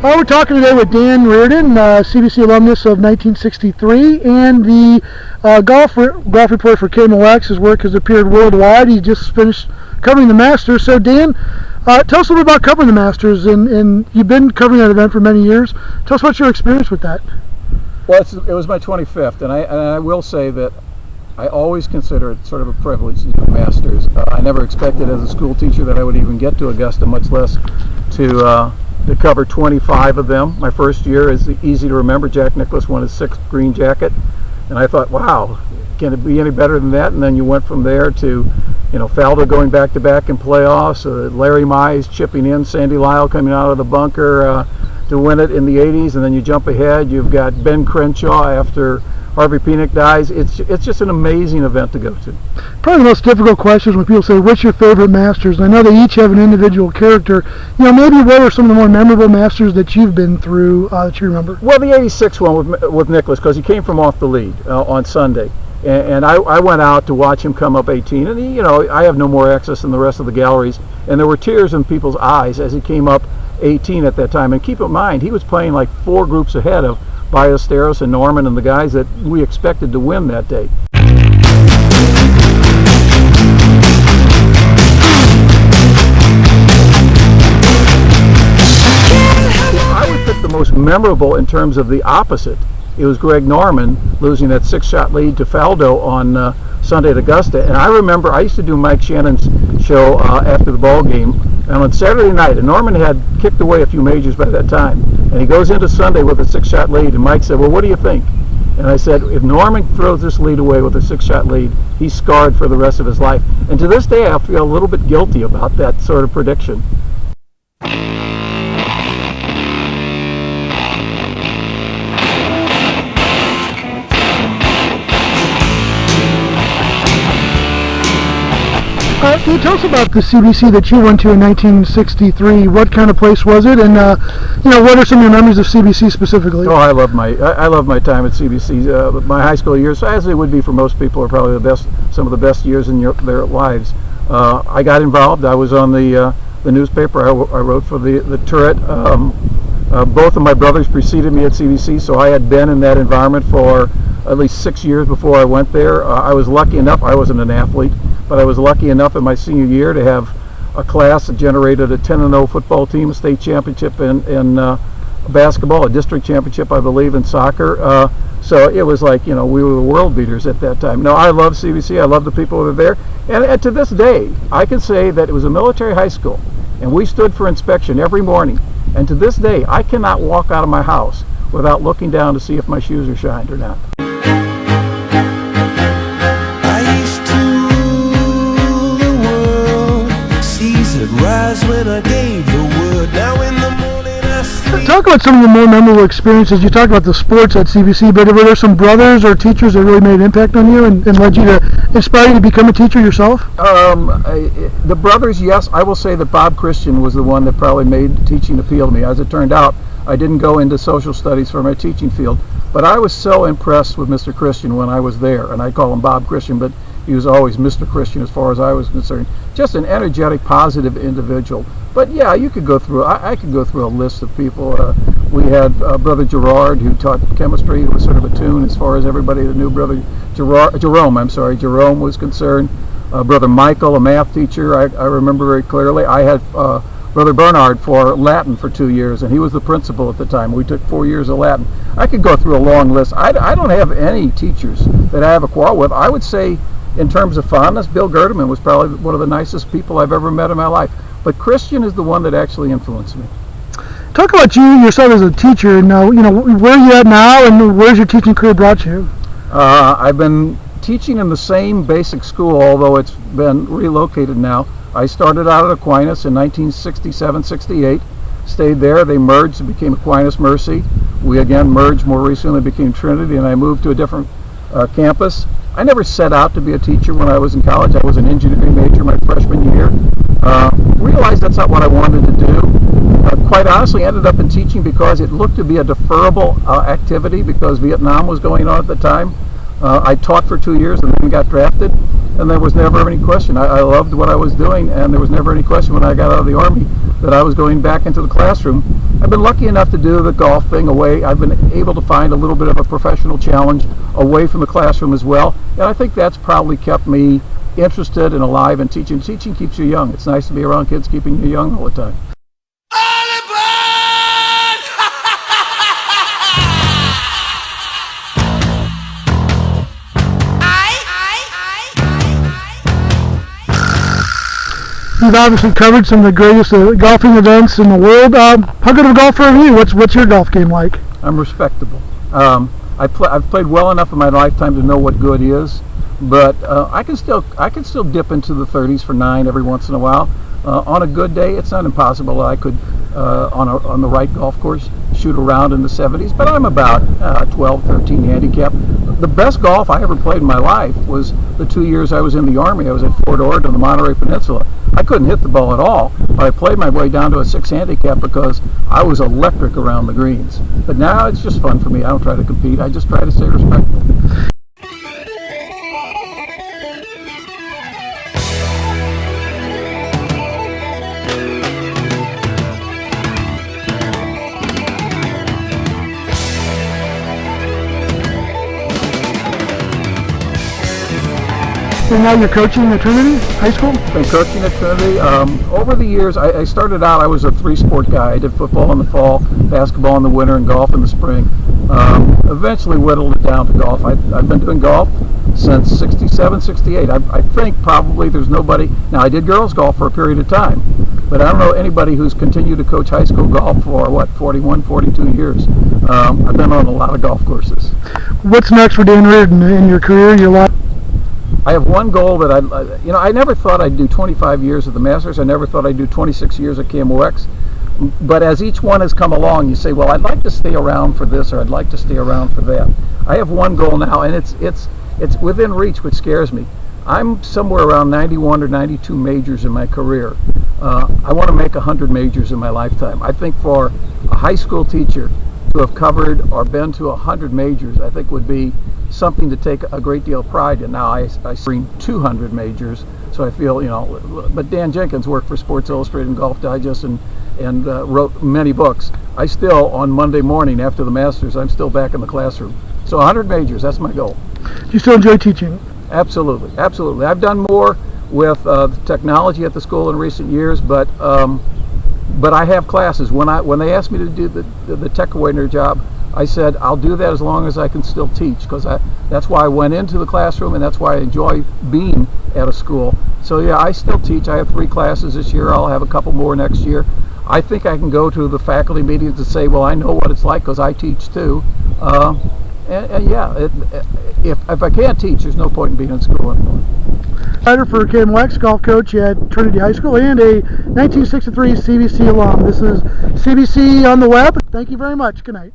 We're talking today with Dan Reardon, CBC alumnus of 1963, and the golf reporter for KMOX. His work has appeared worldwide. He just finished covering the Masters. So Dan, tell us a little bit about covering the Masters, and you've been covering that event for many years. Tell us about your experience with that. Well, it was my 25th, and I will say that I always consider it sort of a privilege to do the Masters. I never expected as a school teacher that I would even get to Augusta, much less to cover 25 of them. My first year is easy to remember. Jack Nicklaus won his 6th green jacket, and I thought, wow, can it be any better than that? And then you went from there to, Faldo going back-to-back in playoffs, Larry Mize chipping in, Sandy Lyle coming out of the bunker to win it in the 80s, and then you jump ahead. You've got Ben Crenshaw after Harvey Pinnock dies. It's just an amazing event to go to. Probably the most difficult question is when people say, what's your favorite Masters? And I know they each have an individual character. Maybe what are some of the more memorable Masters that you've been through that you remember? Well, the 86 one with Nicklaus, because he came from off the lead on Sunday. And I went out to watch him come up 18. And, I have no more access than the rest of the galleries. And there were tears in people's eyes as he came up 18 at that time. And keep in mind, he was playing like 4 groups ahead of Ballesteros and Norman and the guys that we expected to win that day. I would pick the most memorable in terms of the opposite. It was Greg Norman losing that 6-shot lead to Faldo on Sunday at Augusta. And I remember I used to do Mike Shannon's show after the ball game. And on Saturday night, and Norman had kicked away a few majors by that time, and he goes into Sunday with a 6-shot lead, and Mike said, well, what do you think? And I said, if Norman throws this lead away with a 6-shot lead, he's scarred for the rest of his life. And to this day, I feel a little bit guilty about that sort of prediction. Can you tell us about the CBC that you went to in 1963? What kind of place was it, and what are some of your memories of CBC specifically? Oh, I love my time at CBC. My high school years, as it would be for most people, are probably some of the best years in their lives. I got involved. I was on the newspaper. I wrote for the Turret. Both of my brothers preceded me at CBC, so I had been in that environment for at least 6 years before I went there. I was lucky enough. I wasn't an athlete, but I was lucky enough in my senior year to have a class that generated a 10-0 football team, a state championship in basketball, a district championship, I believe, in soccer. So it was like, we were the world beaters at that time. No, I love CBC. I love the people that are there. And to this day, I can say that it was a military high school, and we stood for inspection every morning. And to this day, I cannot walk out of my house without looking down to see if my shoes are shined or not. When I gave the word. Now in the morning I sleep. Talk about some of the more memorable experiences. You talked about the sports at CBC, but were there some brothers or teachers that really made an impact on you and led you to inspire you to become a teacher yourself? The brothers, yes. I will say that Bob Christian was the one that probably made teaching appeal to me. As it turned out, I didn't go into social studies for my teaching field, but I was so impressed with Mr. Christian when I was there, and I call him Bob Christian, but he was always Mr. Christian as far as I was concerned. Just an energetic, positive individual. But yeah, you could go through, I could go through a list of people. We had Brother Gerard, who taught chemistry. It was sort of a tune as far as everybody that knew Brother Jerome was concerned. Brother Michael, a math teacher, I remember very clearly. I had Brother Bernard for Latin for 2 years, and he was the principal at the time. We took 4 years of Latin. I could go through a long list. I don't have any teachers that I have a quarrel with. I would say, in terms of fondness, Bill Gerdeman was probably one of the nicest people I've ever met in my life. But Christian is the one that actually influenced me. Talk about you yourself as a teacher. Now, where are you at now, and where's your teaching career brought you? I've been teaching in the same basic school, although it's been relocated now. I started out at Aquinas in 1967-68, stayed there. They merged and became Aquinas Mercy. We again merged more recently, became Trinity, and I moved to a different campus. I never set out to be a teacher when I was in college. I was an engineering major my freshman year. Realized that's not what I wanted to do. Quite honestly, ended up in teaching because it looked to be a deferrable activity because Vietnam was going on at the time. I taught for 2 years and then got drafted, and there was never any question. I loved what I was doing, and there was never any question when I got out of the Army that I was going back into the classroom. I've been lucky enough to do the golf thing away. I've been able to find a little bit of a professional challenge away from the classroom as well. And I think that's probably kept me interested and alive in teaching. Teaching keeps you young. It's nice to be around kids keeping you young all the time. You've obviously covered some of the greatest golfing events in the world. How good of a golfer are you? What's your golf game like? I'm respectable. I've played well enough in my lifetime to know what good is, but I can still dip into the 30s for 9 every once in a while. On a good day, it's not impossible. I could on the right golf course shoot around in the 70s, but I'm about 12, 13 handicap. The best golf I ever played in my life was the 2 years I was in the Army. I was at Fort Ord on the Monterey Peninsula. I couldn't hit the ball at all, but I played my way down to a 6 handicap because I was electric around the greens. But now it's just fun for me. I don't try to compete. I just try to stay respectful. And now you're coaching at Trinity High School? Been coaching at Trinity. Over the years, I started out, I was a 3-sport guy. I did football in the fall, basketball in the winter, and golf in the spring. Eventually whittled it down to golf. I've been doing golf since 67, 68. I think probably there's nobody, now I did girls golf for a period of time, but I don't know anybody who's continued to coach high school golf for, 41, 42 years. I've been on a lot of golf courses. What's next for Dan Reardon in your career, your life? I have one goal that I never thought I'd do 25 years at the Masters. I never thought I'd do 26 years at KMOX. But as each one has come along, you say, well, I'd like to stay around for this, or I'd like to stay around for that. I have one goal now, and it's within reach, which scares me. I'm somewhere around 91 or 92 majors in my career. I want to make 100 majors in my lifetime. I think for a high school teacher to have covered or been to 100 majors, I think would be something to take a great deal of pride in. Now I screen 200 majors, so I feel, but Dan Jenkins worked for Sports Illustrated and Golf Digest and wrote many books. I still, on Monday morning after the Masters, I'm still back in the classroom. So 100 majors, that's my goal. Do you still enjoy teaching? Absolutely, absolutely. I've done more with technology at the school in recent years, but I have classes. When they asked me to do the tech coordinator job, I said I'll do that as long as I can still teach, because that's why I went into the classroom, and that's why I enjoy being at a school. So yeah, I still teach. I have 3 classes this year. I'll have a couple more next year. I think I can go to the faculty meetings and say, well, I know what it's like because I teach too. And yeah, if I can't teach, there's no point in being in school anymore. Writer for KMOX, golf coach at Trinity High School, and a 1963 CBC alum. This is CBC on the web. Thank you very much. Good night.